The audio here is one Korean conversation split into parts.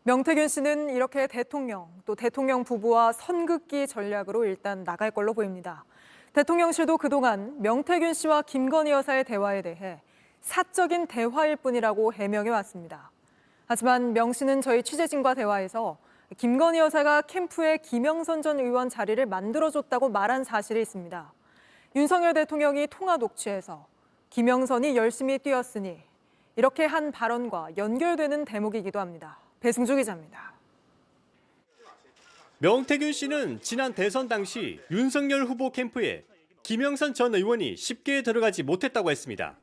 명태균 씨는 이렇게 대통령, 또 대통령 부부와 선긋기 전략으로 일단 나갈 걸로 보입니다. 대통령실도 그동안 명태균 씨와 김건희 여사의 대화에 대해 사적인 대화일 뿐이라고 해명해 왔습니다. 하지만 명 씨는 저희 취재진과 대화에서 김건희 여사가 캠프에 김영선 전 의원 자리를 만들어줬다고 말한 사실이 있습니다. 윤석열 대통령이 통화 녹취에서 김영선이 열심히 뛰었으니 이렇게 한 발언과 연결되는 대목이기도 합니다. 배승주 기자입니다. 명태균 씨는 지난 대선 당시 윤석열 후보 캠프에 김영선 전 의원이 쉽게 들어가지 못했다고 했습니다.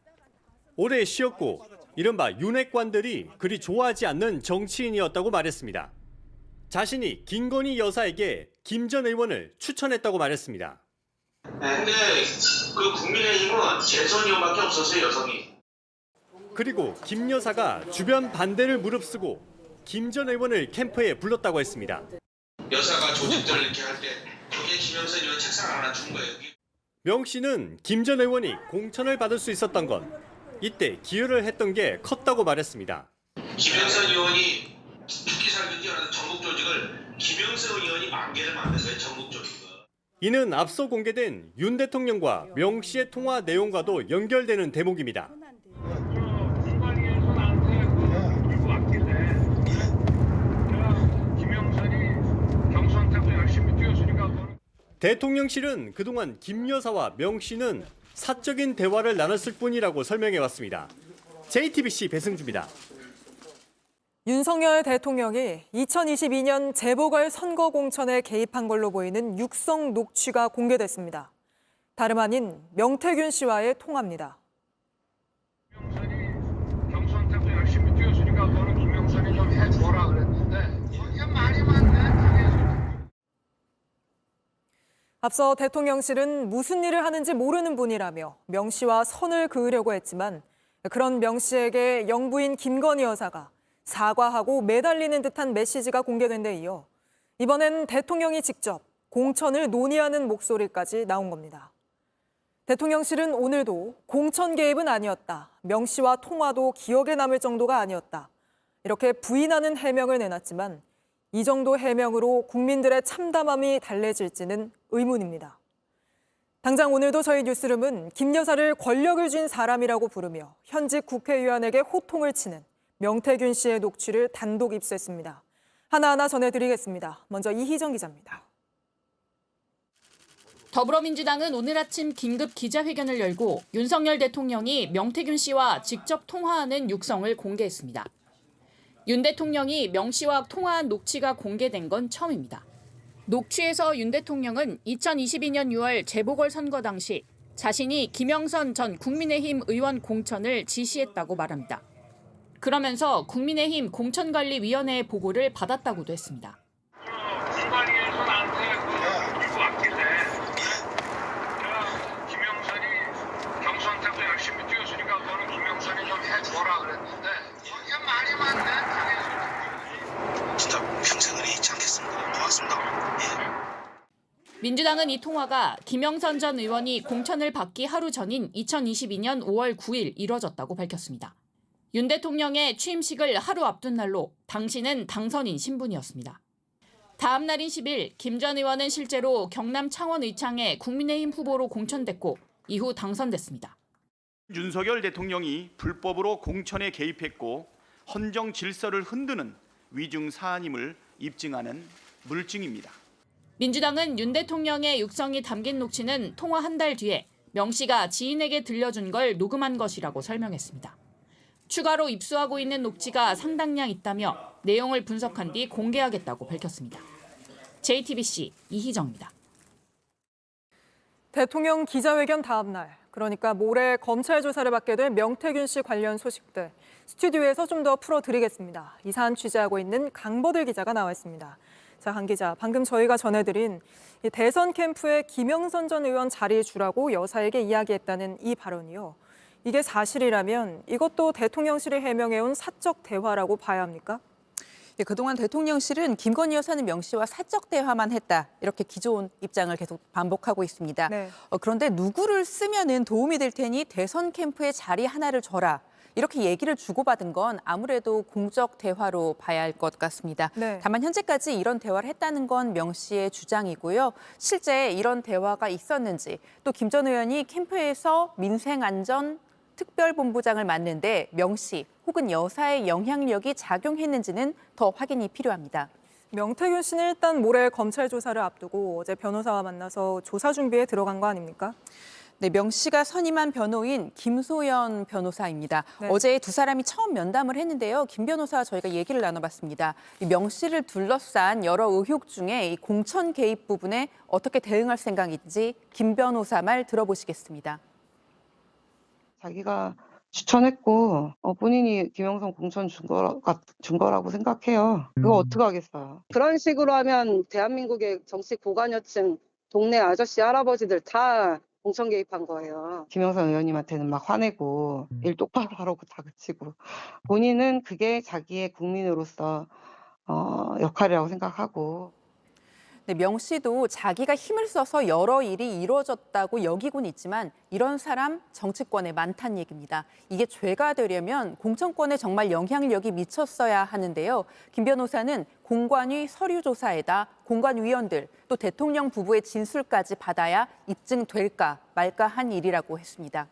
오래 쉬었고 이른바 윤핵관들이 그리 좋아하지 않는 정치인이었다고 말했습니다. 자신이 김건희 여사에게 김 전 의원을 추천했다고 말했습니다. 근데 그 국민의힘은 재선 의원밖에 없었어요, 여성이. 그리고 김 여사가 주변 반대를 무릅쓰고 김 전 의원을 캠프에 불렀다고 했습니다. 여사가 조직들을 이렇게 할 때 거기에 김영선 의원 책상 하나 준 거예요. 명 씨는 김 전 의원이 공천을 받을 수 있었던 건 이때 기여를 했던 게 컸다고 말했습니다. 김영선 의원이 죽기 살기 뛰어나는 전국 조직을 김영선 의원이 만개를 만든 거예요, 전국 조직을. 이는 앞서 공개된 윤 대통령과 명 씨의 통화 내용과도 연결되는 대목입니다. 대통령실은 그동안 김 여사와 명 씨는 사적인 대화를 나눴을 뿐이라고 설명해왔습니다. JTBC 배승주입니다. 윤석열 대통령이 2022년 재보궐 선거 공천에 개입한 걸로 보이는 육성 녹취가 공개됐습니다. 다름 아닌 명태균 씨와의 통화입니다. 김영선이 경선때도 열심히 뛰었으니까 너는 김영선이 좀 해줘라 그랬는데 이게 말이 많네. 앞서 대통령실은 무슨 일을 하는지 모르는 분이라며 명 씨와 선을 그으려고 했지만 그런 명 씨에게 영부인 김건희 여사가 사과하고 매달리는 듯한 메시지가 공개된 데 이어 이번엔 대통령이 직접 공천을 논의하는 목소리까지 나온 겁니다. 대통령실은 오늘도 공천 개입은 아니었다. 명 씨와 통화도 기억에 남을 정도가 아니었다. 이렇게 부인하는 해명을 내놨지만 이 정도 해명으로 국민들의 참담함이 달래질지는 의문입니다. 당장 오늘도 저희 뉴스룸은 김 여사를 권력을 쥔 사람이라고 부르며 현직 국회의원에게 호통을 치는 명태균 씨의 녹취를 단독 입수했습니다. 하나하나 전해드리겠습니다. 먼저 이희정 기자입니다. 더불어민주당은 오늘 아침 긴급 기자회견을 열고 윤석열 대통령이 명태균 씨와 직접 통화하는 육성을 공개했습니다. 윤 대통령이 명 씨와 통화한 녹취가 공개된 건 처음입니다. 녹취에서 윤 대통령은 2022년 6월 재보궐선거 당시 자신이 김영선 전 국민의힘 의원 공천을 지시했다고 말합니다. 그러면서 국민의힘 공천관리위원회의 보고를 받았다고도 했습니다. 공관위에서 나한테 이거 왔길래 김영선이 경선 때도 열심히 뛰었으니까 너는 김영선이 좀 해줘라 그랬는데 이게 말이 많네. 진짜 평생을 잊지 않겠습니다. 고맙습니다. 민주당은 이 통화가 김영선 전 의원이 공천을 받기 하루 전인 2022년 5월 9일 이뤄졌다고 밝혔습니다. 윤 대통령의 취임식을 하루 앞둔 날로 당시는 당선인 신분이었습니다. 다음 날인 10일 김 전 의원은 실제로 경남 창원 의창에 국민의힘 후보로 공천됐고 이후 당선됐습니다. 윤석열 대통령이 불법으로 공천에 개입했고 헌정 질서를 흔드는 위중 사안임을 입증하는 물증입니다. 민주당은 윤 대통령의 육성이 담긴 녹취는 통화 한 달 뒤에 명 씨가 지인에게 들려준 걸 녹음한 것이라고 설명했습니다. 추가로 입수하고 있는 녹취가 상당량 있다며 내용을 분석한 뒤 공개하겠다고 밝혔습니다. JTBC 이희정입니다. 대통령 기자회견 다음 날, 그러니까 모레 검찰 조사를 받게 될 명태균 씨 관련 소식들 스튜디오에서 좀 더 풀어드리겠습니다. 이 사안 취재하고 있는 강버들 기자가 나와 있습니다. 자, 강 기자, 방금 저희가 전해드린 대선 캠프에 김영선 전 의원 자리 주라고 여사에게 이야기했다는 이 발언이요. 이게 사실이라면 이것도 대통령실이 해명해온 사적 대화라고 봐야 합니까? 예, 그동안 대통령실은 김건희 여사는 명 씨와 사적 대화만 했다. 이렇게 기존 입장을 계속 반복하고 있습니다. 네. 그런데 누구를 쓰면은 도움이 될 테니 대선 캠프에 자리 하나를 줘라. 이렇게 얘기를 주고받은 건 아무래도 공적 대화로 봐야 할 것 같습니다. 네. 다만 현재까지 이런 대화를 했다는 건 명 씨의 주장이고요. 실제 이런 대화가 있었는지 또 김 전 의원이 캠프에서 민생안전 특별본부장을 맡는데 명 씨 혹은 여사의 영향력이 작용했는지는 더 확인이 필요합니다. 명태균 씨는 일단 모레 검찰 조사를 앞두고 어제 변호사와 만나서 조사 준비에 들어간 거 아닙니까? 네, 명 씨가 선임한 변호인 김소연 변호사입니다. 네. 어제 두 사람이 처음 면담을 했는데요. 김 변호사와 저희가 얘기를 나눠봤습니다. 이 명 씨를 둘러싼 여러 의혹 중에 이 공천 개입 부분에 어떻게 대응할 생각인지 김 변호사 말 들어보시겠습니다. 자기가 추천했고 본인이 김영선 공천 준 거라고 생각해요. 그거 어떡하겠어요. 그런 식으로 하면 대한민국의 정치 고관여층, 동네 아저씨, 할아버지들 다 공천 개입한 거예요. 김영선 의원님한테는 막 화내고 일 똑바로 하라고 다그치고 본인은 그게 자기의 국민으로서 역할이라고 생각하고 네, 명 씨도 자기가 힘을 써서 여러 일이 이루어졌다고 여기곤 있지만 이런 사람 정치권에 많다는 얘기입니다. 이게 죄가 되려면 공천권에 정말 영향력이 미쳤어야 하는데요. 김 변호사는 공관위 서류 조사에다 공관위원들 또 대통령 부부의 진술까지 받아야 입증될까 말까 한 일이라고 했습니다.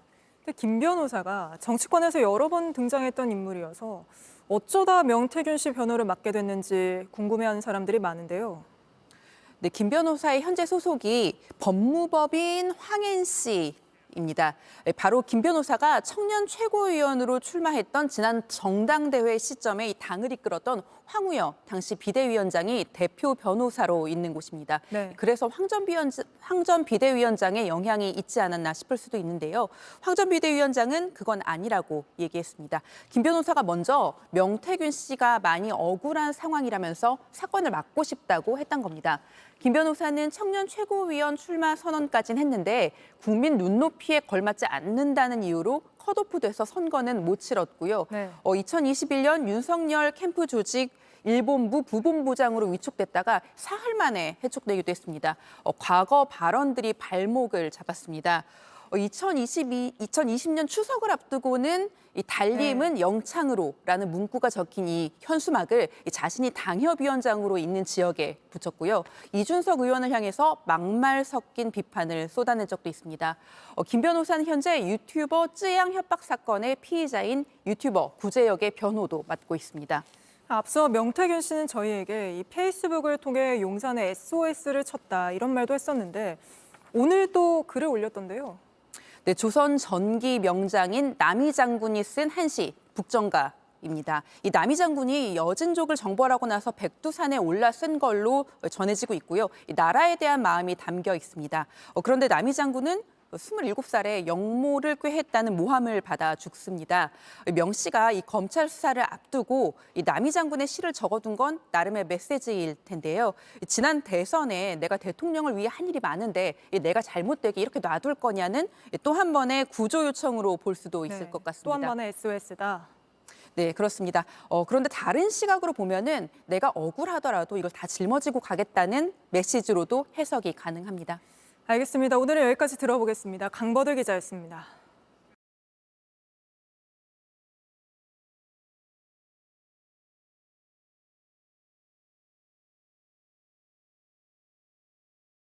근데 김 변호사가 정치권에서 여러 번 등장했던 인물이어서 어쩌다 명태균 씨 변호를 맡게 됐는지 궁금해하는 사람들이 많은데요. 네, 김 변호사의 현재 소속이 법무법인 황앤 씨입니다. 바로 김 변호사가 청년 최고위원으로 출마했던 지난 정당대회 시점에 이 당을 이끌었던 황우여 당시 비대위원장이 대표 변호사로 있는 곳입니다. 네. 그래서 황 전 비대위원장의 영향이 있지 않았나 싶을 수도 있는데요. 황 전 비대위원장은 그건 아니라고 얘기했습니다. 김 변호사가 먼저 명태균 씨가 많이 억울한 상황이라면서 사건을 막고 싶다고 했던 겁니다. 김 변호사는 청년 최고위원 출마 선언까지는 했는데 국민 눈높이에 걸맞지 않는다는 이유로 컷오프돼서 선거는 못 치렀고요. 네. 2021년 윤석열 캠프 조직 일본부 부본부장으로 위촉됐다가 사흘 만에 해촉되기도 했습니다. 과거 발언들이 발목을 잡았습니다. 2020년 추석을 앞두고는 이 달림은 영창으로라는 문구가 적힌 이 현수막을 자신이 당협위원장으로 있는 지역에 붙였고요. 이준석 의원을 향해서 막말 섞인 비판을 쏟아낸 적도 있습니다. 김 변호사는 현재 유튜버 쯔양 협박 사건의 피의자인 유튜버 구제혁의 변호도 맡고 있습니다. 앞서 명태균 씨는 저희에게 이 페이스북을 통해 용산에 SOS를 쳤다 이런 말도 했었는데 오늘 또 글을 올렸던데요. 네, 조선 전기 명장인 남이 장군이 쓴 한시 북정가입니다. 이 남이 장군이 여진족을 정벌하고 나서 백두산에 올라 쓴 걸로 전해지고 있고요. 이 나라에 대한 마음이 담겨 있습니다. 그런데 남이 장군은 27살에 영모를 꾀했다는 모함을 받아 죽습니다. 명 씨가 이 검찰 수사를 앞두고 이 남이 장군의 시를 적어둔 건 나름의 메시지일 텐데요. 지난 대선에 내가 대통령을 위해 한 일이 많은데 내가 잘못되게 이렇게 놔둘 거냐는 또 한 번의 구조 요청으로 볼 수도 있을 것 같습니다. 또 한 번의 SOS다. 네, 그렇습니다. 그런데 다른 시각으로 보면은 내가 억울하더라도 이걸 다 짊어지고 가겠다는 메시지로도 해석이 가능합니다. 알겠습니다. 오늘은 여기까지 들어보겠습니다. 강버들 기자였습니다.